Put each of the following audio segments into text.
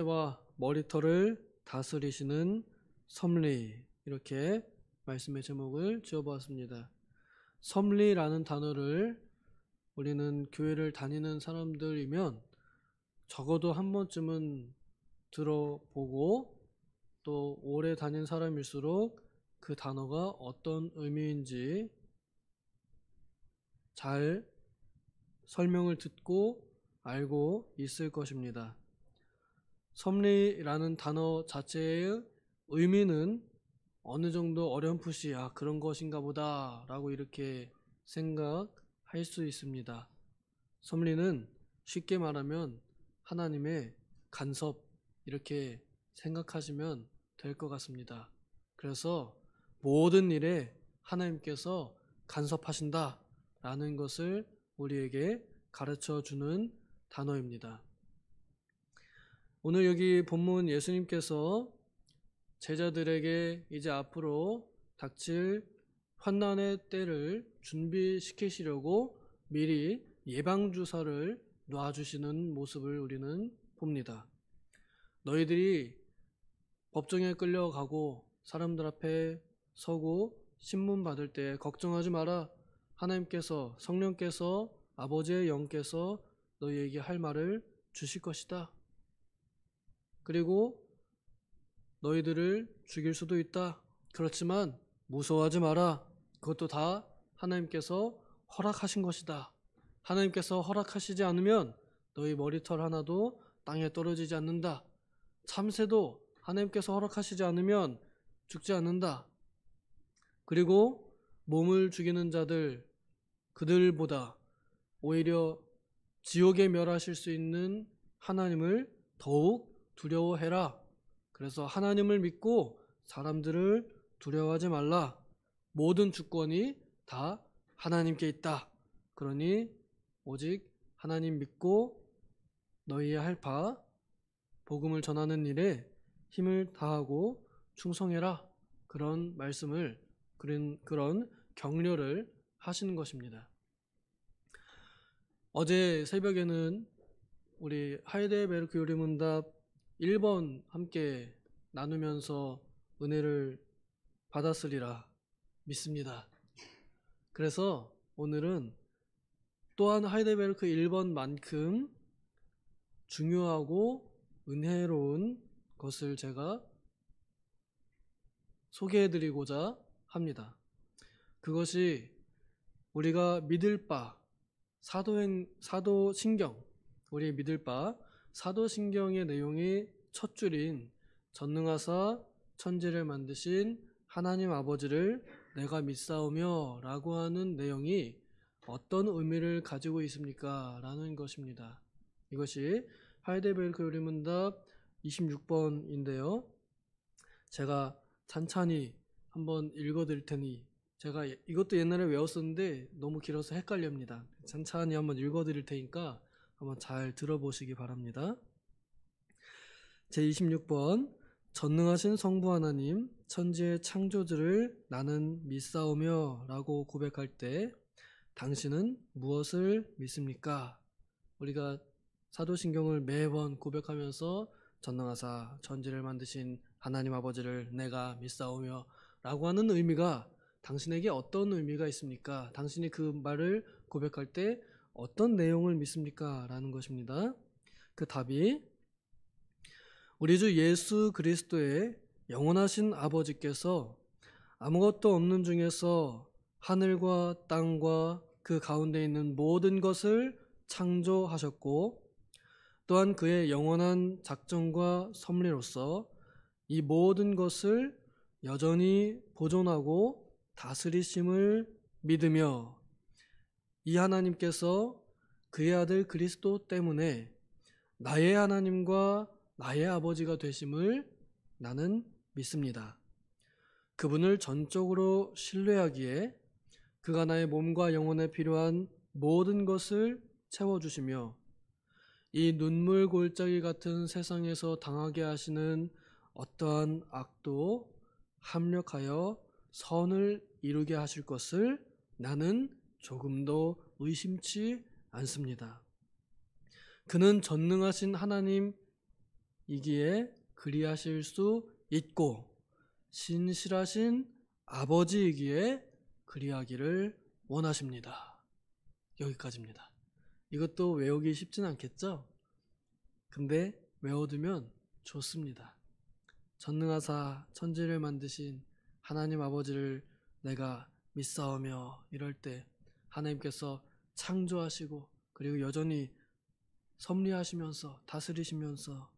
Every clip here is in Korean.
와 머리털을 다스리시는 섭리, 이렇게 말씀의 제목을 지어보았습니다. 섭리라는 단어를 우리는 교회를 다니는 사람들이면 적어도 한 번쯤은 들어보고, 또 오래 다닌 사람일수록 그 단어가 어떤 의미인지 잘 설명을 듣고 알고 있을 것입니다. 섭리라는 단어 자체의 의미는 어느 정도 어렴풋이 그런 것인가 보다 라고 이렇게 생각할 수 있습니다. 섭리는 쉽게 말하면 하나님의 간섭, 이렇게 생각하시면 될 것 같습니다. 그래서 모든 일에 하나님께서 간섭하신다 라는 것을 우리에게 가르쳐 주는 단어입니다. 오늘 여기 본문 예수님께서 제자들에게 이제 앞으로 닥칠 환난의 때를 준비시키시려고 미리 예방주사를 놔주시는 모습을 우리는 봅니다. 너희들이 법정에 끌려가고 사람들 앞에 서고 신문 받을 때 걱정하지 마라. 하나님께서, 성령께서, 아버지의 영께서 너희에게 할 말을 주실 것이다. 그리고 너희들을 죽일 수도 있다. 그렇지만 무서워하지 마라. 그것도 다 하나님께서 허락하신 것이다. 하나님께서 허락하시지 않으면 너희 머리털 하나도 땅에 떨어지지 않는다. 참새도 하나님께서 허락하시지 않으면 죽지 않는다. 그리고 몸을 죽이는 자들, 그들보다 오히려 지옥에 멸하실 수 있는 하나님을 더욱 두려워해라. 그래서 하나님을 믿고 사람들을 두려워하지 말라. 모든 주권이 다 하나님께 있다. 그러니 오직 하나님 믿고 너희의 할 바, 복음을 전하는 일에 힘을 다하고 충성해라. 그런 말씀을, 그런 격려를 하시는 것입니다. 어제 새벽에는 우리 하이델베르크 요리문답 1번 함께 나누면서 은혜를 받았으리라 믿습니다. 그래서 오늘은 또한 하이델베르크 1번만큼 중요하고 은혜로운 것을 제가 소개해드리고자 합니다. 그것이 우리가 믿을 바, 사도신경, 우리 믿을 바 사도신경의 내용이 첫 줄인 전능하사 천지를 만드신 하나님 아버지를 내가 믿사오며 라고 하는 내용이 어떤 의미를 가지고 있습니까? 라는 것입니다. 이것이 하이델베르크 요리문답 26번인데요. 제가 찬찬히 한번 읽어드릴 테니, 제가 이것도 옛날에 외웠었는데 너무 길어서 헷갈립니다. 찬찬히 한번 읽어드릴 테니까 한번 잘 들어보시기 바랍니다. 제26번, 전능하신 성부 하나님, 천지의 창조주를 나는 믿사오며 라고 고백할 때 당신은 무엇을 믿습니까? 우리가 사도신경을 매번 고백하면서 전능하사 천지를 만드신 하나님 아버지를 내가 믿사오며 라고 하는 의미가 당신에게 어떤 의미가 있습니까? 당신이 그 말을 고백할 때 어떤 내용을 믿습니까? 라는 것입니다. 그 답이 우리 주 예수 그리스도의 영원하신 아버지께서 아무것도 없는 중에서 하늘과 땅과 그 가운데 있는 모든 것을 창조하셨고, 또한 그의 영원한 작정과 섭리로서 이 모든 것을 여전히 보존하고 다스리심을 믿으며, 이 하나님께서 그의 아들 그리스도 때문에 나의 하나님과 나의 아버지가 되심을 나는 믿습니다. 그분을 전적으로 신뢰하기에 그가 나의 몸과 영혼에 필요한 모든 것을 채워주시며, 이 눈물 골짜기 같은 세상에서 당하게 하시는 어떠한 악도 합력하여 선을 이루게 하실 것을 나는 조금도 의심치 않습니다. 그는 전능하신 하나님, 이기에 그리하실 수 있고 신실하신 아버지이기에 그리하기를 원하십니다. 여기까지입니다. 이것도 외우기 쉽진 않겠죠? 근데 외워두면 좋습니다. 전능하사 천지를 만드신 하나님 아버지를 내가 믿사오며 이럴 때 하나님께서 창조하시고 그리고 여전히 섭리하시면서 다스리시면서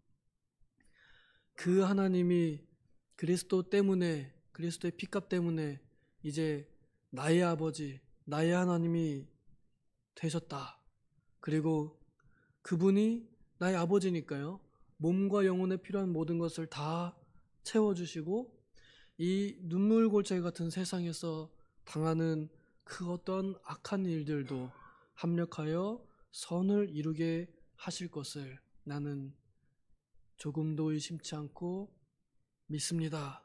그 하나님이 그리스도 때문에 그리스도의 피값 때문에 이제 나의 아버지 나의 하나님이 되셨다. 그리고 그분이 나의 아버지니까요. 몸과 영혼에 필요한 모든 것을 다 채워주시고 이 눈물골짜기 같은 세상에서 당하는 그 어떤 악한 일들도 합력하여 선을 이루게 하실 것을 나는 조금도 의심치 않고 믿습니다.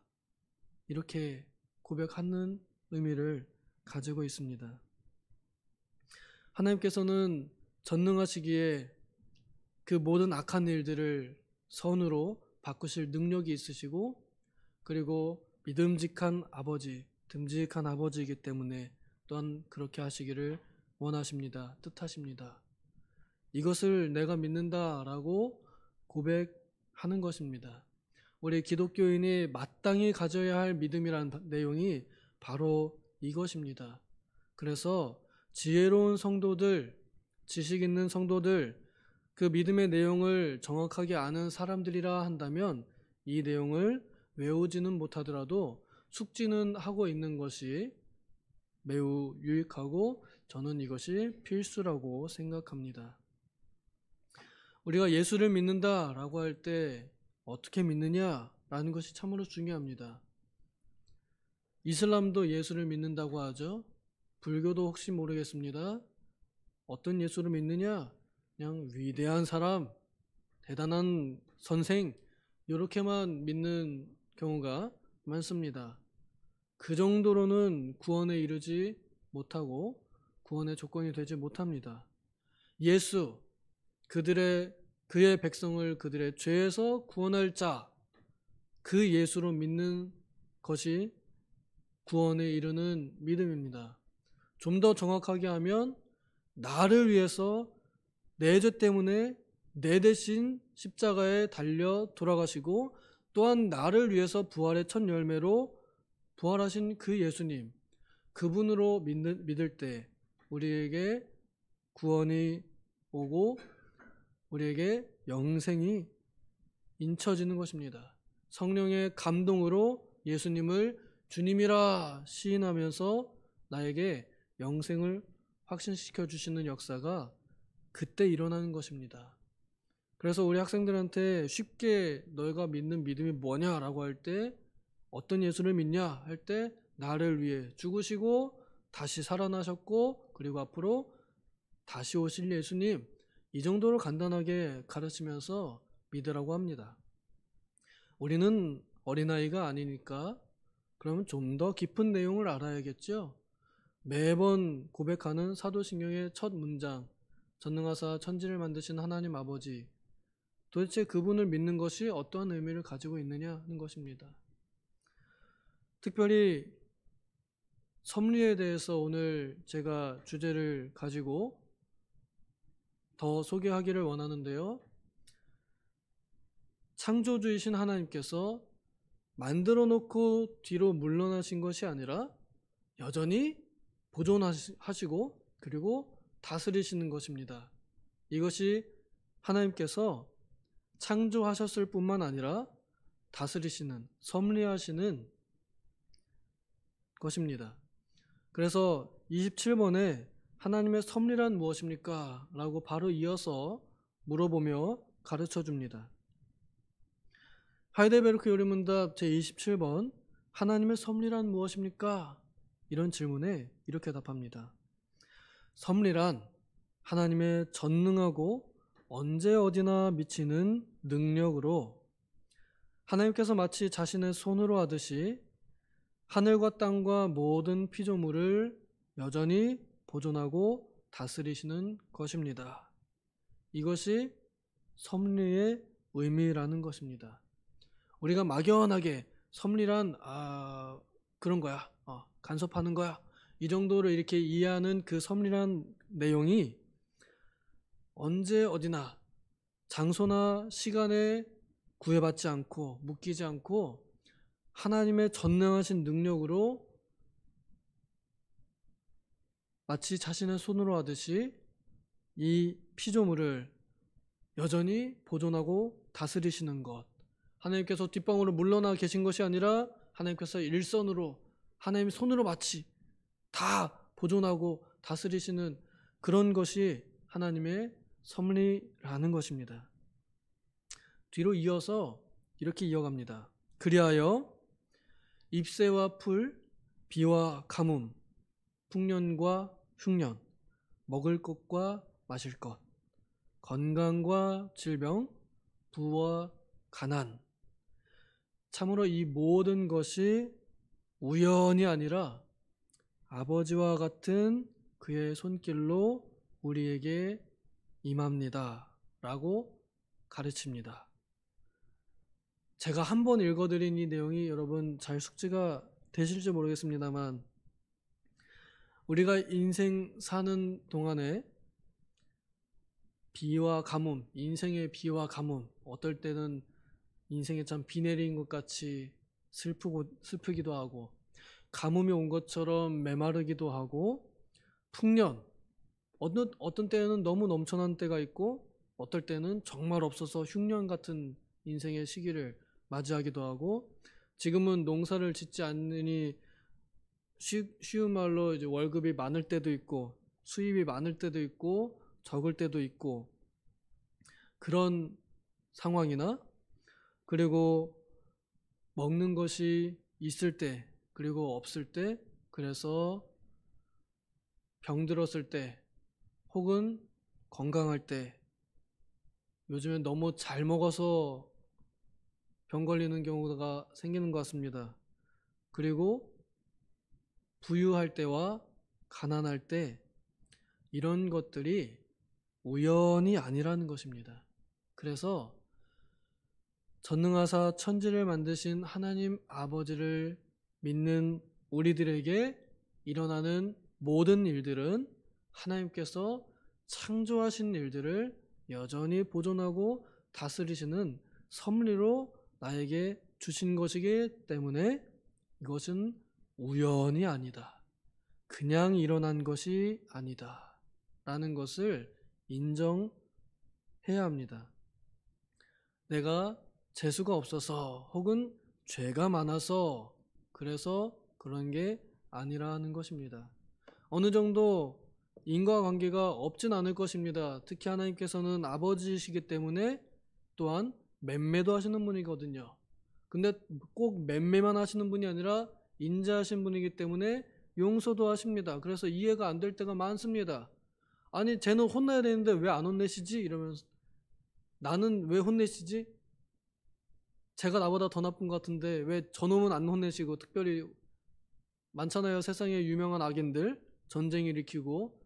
이렇게 고백하는 의미를 가지고 있습니다. 하나님께서는 전능하시기에 그 모든 악한 일들을 선으로 바꾸실 능력이 있으시고 그리고 믿음직한 아버지, 듬직한 아버지이기 때문에 또한 그렇게 하시기를 원하십니다. 뜻하십니다. 이것을 내가 믿는다라고 고백하는 것입니다. 우리 기독교인이 마땅히 가져야 할 믿음이라는 내용이 바로 이것입니다. 그래서 지혜로운 성도들, 지식 있는 성도들, 그 믿음의 내용을 정확하게 아는 사람들이라 한다면 이 내용을 외우지는 못하더라도 숙지는 하고 있는 것이 매우 유익하고 저는 이것이 필수라고 생각합니다. 우리가 예수를 믿는다라고 할 때 어떻게 믿느냐라는 것이 참으로 중요합니다. 이슬람도 예수를 믿는다고 하죠. 불교도 혹시 모르겠습니다. 어떤 예수를 믿느냐? 그냥 위대한 사람, 대단한 선생 이렇게만 믿는 경우가 많습니다. 그 정도로는 구원에 이르지 못하고 구원의 조건이 되지 못합니다. 예수, 그의 백성을 그들의 죄에서 구원할 자, 그 예수로 믿는 것이 구원에 이르는 믿음입니다. 좀 더 정확하게 하면 나를 위해서 내 죄 때문에 내 대신 십자가에 달려 돌아가시고 또한 나를 위해서 부활의 첫 열매로 부활하신 그 예수님, 그분으로 믿을 때 우리에게 구원이 오고 우리에게 영생이 인쳐지는 것입니다. 성령의 감동으로 예수님을 주님이라 시인하면서 나에게 영생을 확신시켜 주시는 역사가 그때 일어나는 것입니다. 그래서 우리 학생들한테 쉽게 너희가 믿는 믿음이 뭐냐라고 할 때 어떤 예수를 믿냐 할 때 나를 위해 죽으시고 다시 살아나셨고 그리고 앞으로 다시 오실 예수님, 이 정도로 간단하게 가르치면서 믿으라고 합니다. 우리는 어린아이가 아니니까 그러면 좀 더 깊은 내용을 알아야겠죠. 매번 고백하는 사도신경의 첫 문장, 전능하사 천지를 만드신 하나님 아버지, 도대체 그분을 믿는 것이 어떠한 의미를 가지고 있느냐 하는 것입니다. 특별히 섭리에 대해서 오늘 제가 주제를 가지고 더 소개하기를 원하는데요. 창조주이신 하나님께서 만들어 놓고 뒤로 물러나신 것이 아니라 여전히 보존하시고 그리고 다스리시는 것입니다. 이것이 하나님께서 창조하셨을 뿐만 아니라 다스리시는, 섭리하시는 것입니다. 그래서 27번에 하나님의 섭리란 무엇입니까? 라고 바로 이어서 물어보며 가르쳐 줍니다. 하이델베르크 요리문답 제27번 하나님의 섭리란 무엇입니까? 이런 질문에 이렇게 답합니다. 섭리란 하나님의 전능하고 언제 어디나 미치는 능력으로 하나님께서 마치 자신의 손으로 하듯이 하늘과 땅과 모든 피조물을 여전히 보존하고 다스리시는 것입니다. 이것이 섭리의 의미라는 것입니다. 우리가 막연하게 섭리란 그런 거야, 간섭하는 거야, 이 정도로 이렇게 이해하는 그 섭리란 내용이 언제 어디나 장소나 시간에 구애받지 않고 묶이지 않고 하나님의 전능하신 능력으로 마치 자신의 손으로 하듯이 이 피조물을 여전히 보존하고 다스리시는 것, 하나님께서 뒷방으로 물러나 계신 것이 아니라 하나님께서 일선으로 하나님의 손으로 마치 다 보존하고 다스리시는 그런 것이 하나님의 섭리라는 것입니다. 뒤로 이어서 이렇게 이어갑니다. 그리하여 잎새와 풀, 비와 가뭄, 풍년과 흉년, 먹을 것과 마실 것, 건강과 질병, 부와 가난, 참으로 이 모든 것이 우연이 아니라 아버지와 같은 그의 손길로 우리에게 임합니다 라고 가르칩니다. 제가 한 번 읽어드린 이 내용이 여러분 잘 숙지가 되실지 모르겠습니다만, 우리가 인생 사는 동안에 비와 가뭄, 인생의 비와 가뭄, 어떨 때는 인생에 참 비 내린 것 같이 슬프기도 하고, 가뭄이 온 것처럼 메마르기도 하고, 풍년, 어떤 때는 너무 넘쳐난 때가 있고, 어떨 때는 정말 없어서 흉년 같은 인생의 시기를 맞이하기도 하고, 지금은 농사를 짓지 않으니 쉬운 말로 이제 월급이 많을 때도 있고 수입이 많을 때도 있고 적을 때도 있고, 그런 상황이나, 그리고 먹는 것이 있을 때 그리고 없을 때, 그래서 병들었을 때 혹은 건강할 때, 요즘엔 너무 잘 먹어서 병 걸리는 경우가 생기는 것 같습니다. 그리고 부유할 때와 가난할 때, 이런 것들이 우연이 아니라는 것입니다. 그래서 전능하사 천지를 만드신 하나님 아버지를 믿는 우리들에게 일어나는 모든 일들은 하나님께서 창조하신 일들을 여전히 보존하고 다스리시는 섭리로 나에게 주신 것이기 때문에 이것은 우연이 아니다, 그냥 일어난 것이 아니다 라는 것을 인정해야 합니다. 내가 재수가 없어서 혹은 죄가 많아서 그래서 그런 게 아니라는 것입니다. 어느 정도 인과관계가 없진 않을 것입니다. 특히 하나님께서는 아버지이시기 때문에 또한 맴매도 하시는 분이거든요. 근데 꼭 맴매만 하시는 분이 아니라 인자하신 분이기 때문에 용서도 하십니다. 그래서 이해가 안 될 때가 많습니다. 아니, 쟤는 혼나야 되는데 왜 안 혼내시지? 이러면서, 나는 왜 혼내시지? 제가 나보다 더 나쁜 것 같은데 왜 저놈은 안 혼내시고, 특별히 많잖아요. 세상에 유명한 악인들, 전쟁 일으키고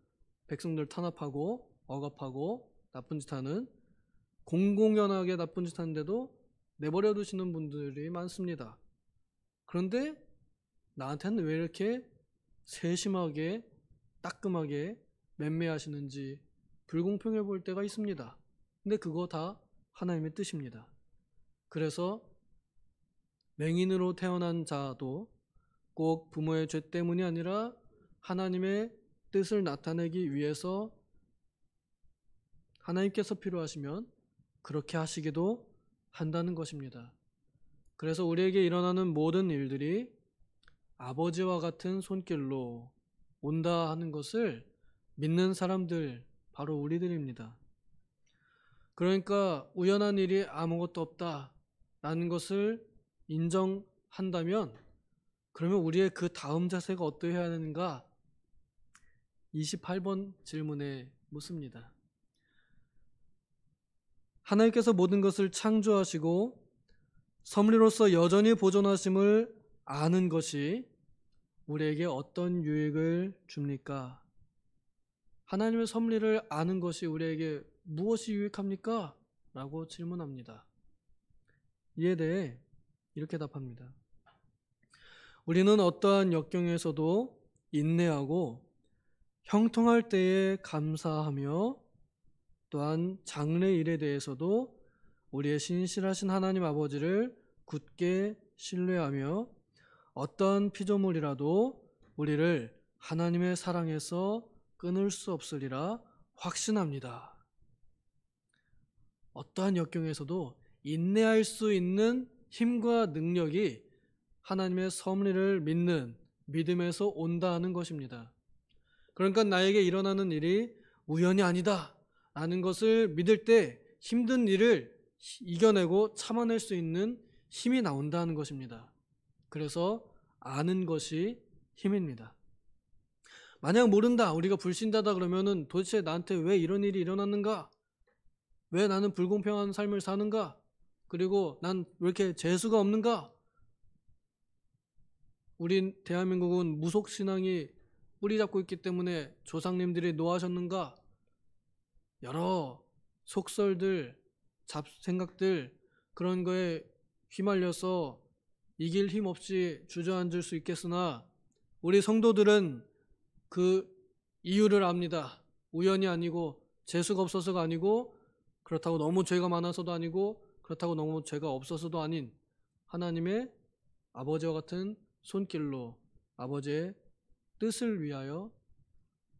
백성들 탄압하고 억압하고 나쁜 짓 하는, 공공연하게 나쁜 짓 하는데도 내버려 두시는 분들이 많습니다. 그런데 나한테는 왜 이렇게 세심하게 따끔하게 맴매하시는지 불공평해 보일 때가 있습니다. 근데 그거 다 하나님의 뜻입니다. 그래서 맹인으로 태어난 자도 꼭 부모의 죄 때문이 아니라 하나님의 뜻을 나타내기 위해서 하나님께서 필요하시면 그렇게 하시기도 한다는 것입니다. 그래서 우리에게 일어나는 모든 일들이 아버지와 같은 손길로 온다 하는 것을 믿는 사람들, 바로 우리들입니다. 그러니까 우연한 일이 아무것도 없다 라는 것을 인정한다면, 그러면 우리의 그 다음 자세가 어떠해야 하는가? 28번 질문에 묻습니다. 하나님께서 모든 것을 창조하시고 섭리로서 여전히 보존하심을 아는 것이 우리에게 어떤 유익을 줍니까? 하나님의 섭리를 아는 것이 우리에게 무엇이 유익합니까? 라고 질문합니다. 이에 대해 이렇게 답합니다. 우리는 어떠한 역경에서도 인내하고 형통할 때에 감사하며 또한 장래 일에 대해서도 우리의 신실하신 하나님 아버지를 굳게 신뢰하며 어떤 피조물이라도 우리를 하나님의 사랑에서 끊을 수 없으리라 확신합니다. 어떠한 역경에서도 인내할 수 있는 힘과 능력이 하나님의 섭리를 믿는 믿음에서 온다 하는 것입니다. 그러니까 나에게 일어나는 일이 우연이 아니다 라는 것을 믿을 때 힘든 일을 이겨내고 참아낼 수 있는 힘이 나온다는 것입니다. 그래서 아는 것이 힘입니다. 만약 모른다, 우리가 불신자다 그러면은 도대체 나한테 왜 이런 일이 일어났는가? 왜 나는 불공평한 삶을 사는가? 그리고 난 왜 이렇게 재수가 없는가? 우리 대한민국은 무속신앙이 뿌리 잡고 있기 때문에 조상님들이 노하셨는가? 여러 속설들, 잡생각들 그런 거에 휘말려서 이길 힘 없이 주저앉을 수 있겠으나 우리 성도들은 그 이유를 압니다. 우연이 아니고 재수가 없어서가 아니고 그렇다고 너무 죄가 많아서도 아니고 그렇다고 너무 죄가 없어서도 아닌 하나님의 아버지와 같은 손길로 아버지의 뜻을 위하여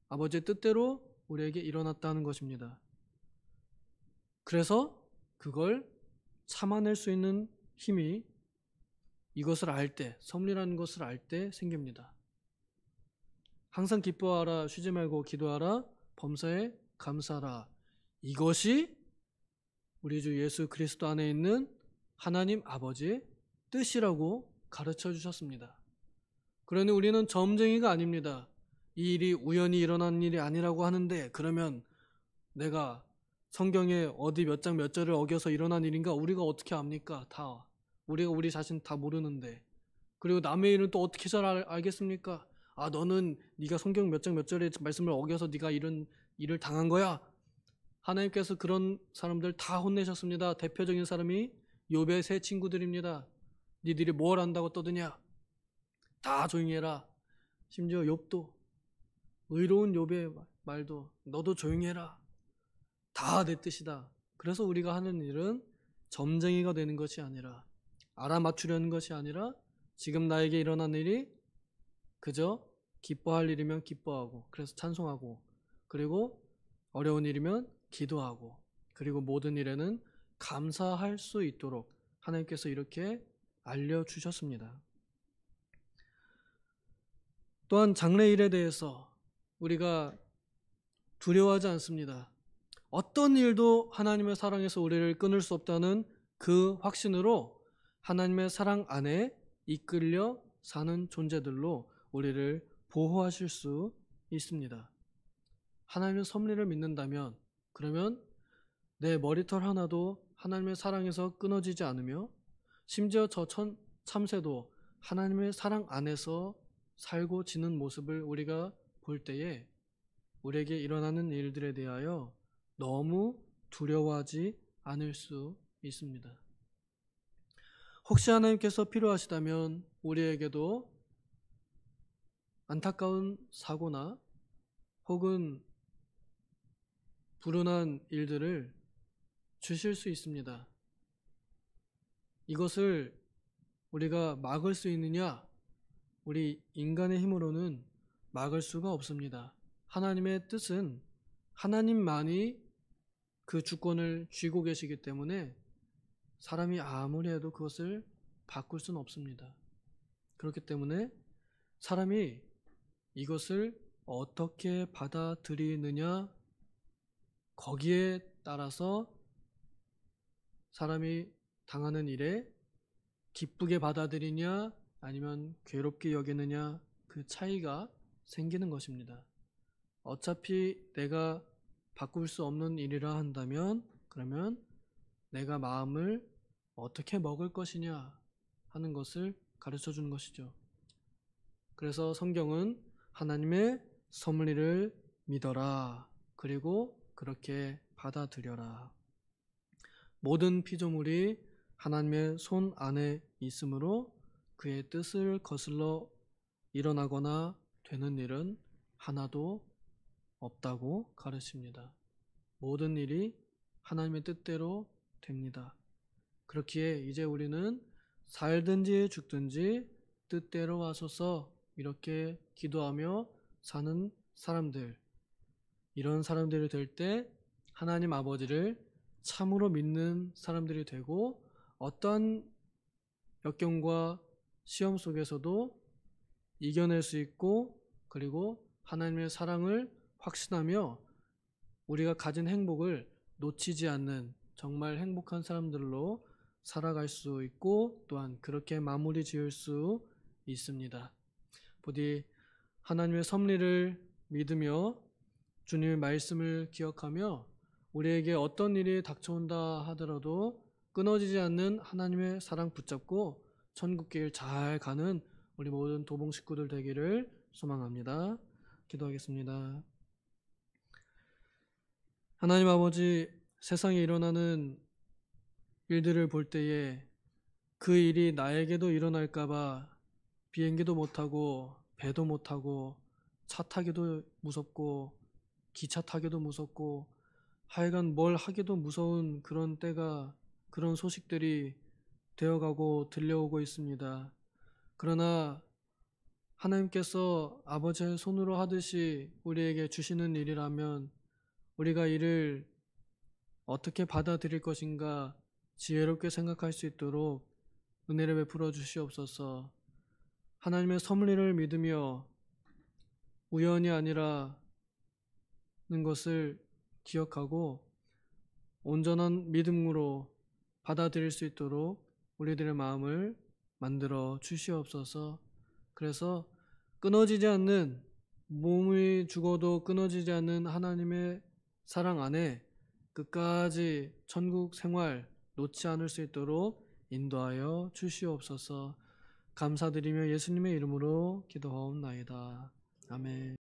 아버지의 뜻대로 우리에게 일어났다는 것입니다. 그래서 그걸 참아낼 수 있는 힘이 이것을 알 때, 섭리라는 것을 알 때 생깁니다. 항상 기뻐하라, 쉬지 말고 기도하라, 범사에 감사하라. 이것이 우리 주 예수 그리스도 안에 있는 하나님 아버지의 뜻이라고 가르쳐 주셨습니다. 그러니 우리는 점쟁이가 아닙니다. 이 일이 우연히 일어난 일이 아니라고 하는데 그러면 내가 성경에 어디 몇 장 몇 절을 어겨서 일어난 일인가 우리가 어떻게 압니까? 다 우리가 우리 자신 다 모르는데. 그리고 남의 일은 또 어떻게 잘 알겠습니까? 아, 너는 네가 성경 몇 장 몇 절의 말씀을 어겨서 네가 이런 일을 당한 거야. 하나님께서 그런 사람들 다 혼내셨습니다. 대표적인 사람이 욥의 세 친구들입니다. 니들이 뭘 안다고 떠드냐? 다 조용히 해라. 심지어 욥도 의로운 욥의 말도 너도 조용히 해라. 다 내 뜻이다. 그래서 우리가 하는 일은 점쟁이가 되는 것이 아니라 알아맞추려는 것이 아니라 지금 나에게 일어난 일이 그저 기뻐할 일이면 기뻐하고 그래서 찬송하고 그리고 어려운 일이면 기도하고 그리고 모든 일에는 감사할 수 있도록 하나님께서 이렇게 알려주셨습니다. 또한 장래일에 대해서 우리가 두려워하지 않습니다. 어떤 일도 하나님의 사랑에서 우리를 끊을 수 없다는 그 확신으로 하나님의 사랑 안에 이끌려 사는 존재들로 우리를 보호하실 수 있습니다. 하나님의 섭리를 믿는다면 그러면 내 머리털 하나도 하나님의 사랑에서 끊어지지 않으며 심지어 저 참새도 하나님의 사랑 안에서 살고 지는 모습을 우리가 볼 때에 우리에게 일어나는 일들에 대하여 너무 두려워하지 않을 수 있습니다. 혹시 하나님께서 필요하시다면 우리에게도 안타까운 사고나 혹은 불운한 일들을 주실 수 있습니다. 이것을 우리가 막을 수 있느냐? 우리 인간의 힘으로는 막을 수가 없습니다. 하나님의 뜻은 하나님만이 그 주권을 쥐고 계시기 때문에 사람이 아무리 해도 그것을 바꿀 수는 없습니다. 그렇기 때문에 사람이 이것을 어떻게 받아들이느냐 거기에 따라서 사람이 당하는 일에 기쁘게 받아들이냐 아니면 괴롭게 여기느냐 그 차이가 생기는 것입니다. 어차피 내가 바꿀 수 없는 일이라 한다면 그러면 내가 마음을 어떻게 먹을 것이냐 하는 것을 가르쳐 주는 것이죠. 그래서 성경은 하나님의 섭리를 믿어라. 그리고 그렇게 받아들여라. 모든 피조물이 하나님의 손 안에 있으므로 그의 뜻을 거슬러 일어나거나 되는 일은 하나도 없다고 가르칩니다. 모든 일이 하나님의 뜻대로 됩니다. 그렇기에 이제 우리는 살든지 죽든지 뜻대로 하소서 이렇게 기도하며 사는 사람들, 이런 사람들이 될 때 하나님 아버지를 참으로 믿는 사람들이 되고 어떤 역경과 시험 속에서도 이겨낼 수 있고 그리고 하나님의 사랑을 확신하며 우리가 가진 행복을 놓치지 않는 정말 행복한 사람들로 살아갈 수 있고 또한 그렇게 마무리 지을 수 있습니다. 부디 하나님의 섭리를 믿으며 주님의 말씀을 기억하며 우리에게 어떤 일이 닥쳐온다 하더라도 끊어지지 않는 하나님의 사랑 붙잡고 천국길 잘 가는 우리 모든 도봉 식구들 되기를 소망합니다. 기도하겠습니다. 하나님 아버지, 세상에 일어나는 일들을 볼 때에 그 일이 나에게도 일어날까봐 비행기도 못하고 배도 못하고 차 타기도 무섭고 기차 타기도 무섭고 하여간 뭘 하기도 무서운 그런 때가, 그런 소식들이 되어가고 들려오고 있습니다. 그러나 하나님께서 아버지의 손으로 하듯이 우리에게 주시는 일이라면 우리가 이를 어떻게 받아들일 것인가 지혜롭게 생각할 수 있도록 은혜를 베풀어 주시옵소서. 하나님의 섭리를 믿으며 우연이 아니라는 것을 기억하고 온전한 믿음으로 받아들일 수 있도록 우리들의 마음을 만들어 주시옵소서. 그래서 끊어지지 않는, 몸이 죽어도 끊어지지 않는 하나님의 사랑 안에 끝까지 천국 생활 놓지 않을 수 있도록 인도하여 주시옵소서. 감사드리며 예수님의 이름으로 기도하옵나이다. 아멘.